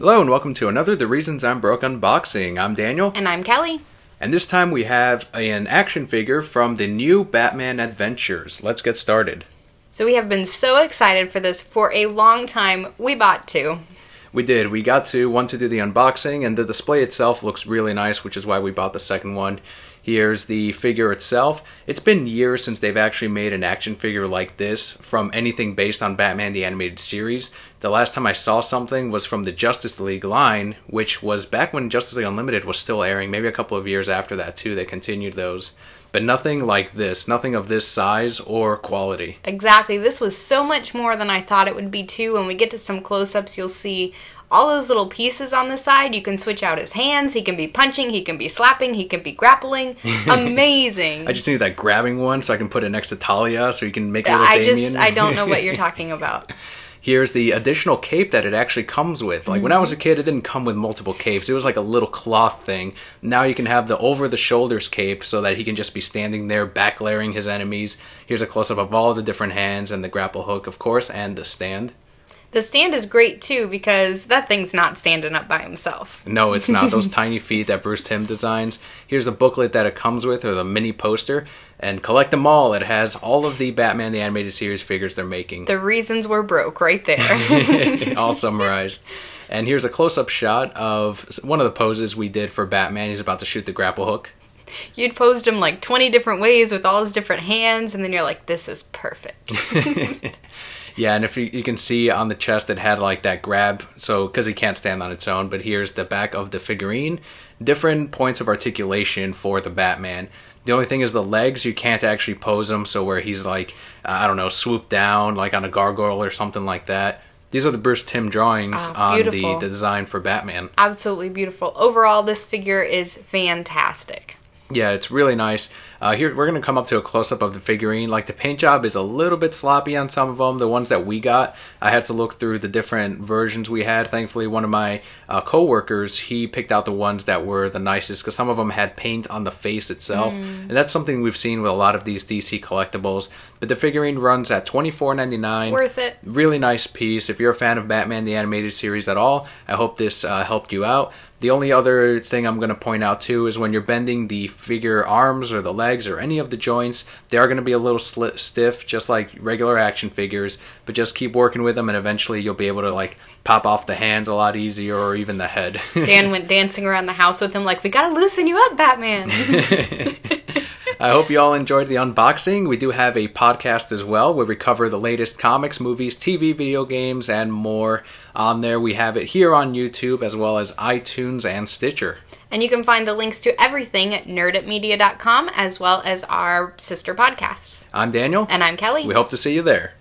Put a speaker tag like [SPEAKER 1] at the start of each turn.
[SPEAKER 1] Hello and welcome to another The Reasons I'm Broke unboxing. I'm Daniel.
[SPEAKER 2] And I'm Kelly.
[SPEAKER 1] And this time we have an action figure from the new Batman Adventures. Let's get started.
[SPEAKER 2] So we have been so excited for this for a long time. We bought two.
[SPEAKER 1] We did. We got to want to do the unboxing, and the display itself looks really nice, which is why we bought the second one. Here's the figure itself. It's been years since they've actually made an action figure like this from anything based on Batman the Animated Series. The last time I saw something was from the Justice League line, which was back when Justice League Unlimited was still airing, maybe a couple of years after that too. They continued those. But nothing like this, nothing of this size or quality.
[SPEAKER 2] Exactly. This was so much more than I thought it would be too. When we get to some close-ups, you'll see all those little pieces on the side. You can switch out his hands. He can be punching. He can be slapping. He can be grappling. Amazing.
[SPEAKER 1] I just need that grabbing one so I can put it next to Talia so you can make a little Damien.
[SPEAKER 2] I don't know what you're talking about.
[SPEAKER 1] Here's the additional cape that it actually comes with. Like when I was a kid, it didn't come with multiple capes. It was like a little cloth thing. Now you can have the over-the-shoulders cape so that he can just be standing there back-layering his enemies. Here's a close-up of all the different hands and the grapple hook, of course, and the stand.
[SPEAKER 2] The stand is great, too, because that thing's not standing up by himself.
[SPEAKER 1] No, it's not. Those tiny feet that Bruce Timm designs. Here's the booklet that it comes with, or the mini poster. And collect them all. It has all of the Batman the Animated Series figures they're making.
[SPEAKER 2] The reasons we're broke right there.
[SPEAKER 1] All summarized. And here's a close-up shot of one of the poses we did for Batman. He's about to shoot the grapple hook.
[SPEAKER 2] You'd posed him like 20 different ways with all his different hands, and then you're like, this is perfect.
[SPEAKER 1] Yeah, and if you can see on the chest, it had like that grab, so because he can't stand on its own. But here's the back of the figurine. Different points of articulation for the Batman. The only thing is the legs, you can't actually pose them, so where he's like, I don't know, swooped down like on a gargoyle or something like that. These are the Bruce Timm drawings on the design for Batman.
[SPEAKER 2] Absolutely beautiful. Overall, this figure is fantastic.
[SPEAKER 1] Yeah, it's really nice. Here, we're going to come up to a close-up of the figurine. Like, the paint job is a little bit sloppy on some of them. The ones that we got, I had to look through the different versions we had. Thankfully, one of my co-workers, he picked out the ones that were the nicest, because some of them had paint on the face itself. And that's something we've seen with a lot of these DC Collectibles. But the figurine runs at $24.99.
[SPEAKER 2] Worth it.
[SPEAKER 1] Really nice piece. If you're a fan of Batman the Animated Series at all, I hope this helped you out. The only other thing I'm going to point out too is when you're bending the figure arms or the legs or any of the joints, they are going to be a little stiff, just like regular action figures, but just keep working with them and eventually you'll be able to like pop off the hands a lot easier, or even the head.
[SPEAKER 2] Dan went dancing around the house with him like, we got to loosen you up, Batman.
[SPEAKER 1] I hope you all enjoyed the unboxing. We do have a podcast as well where we cover the latest comics, movies, TV, video games, and more. On there, we have it here on YouTube as well as iTunes and Stitcher.
[SPEAKER 2] And you can find the links to everything at nerditmedia.com as well as our sister podcasts.
[SPEAKER 1] I'm Daniel.
[SPEAKER 2] And I'm Kelly.
[SPEAKER 1] We hope to see you there.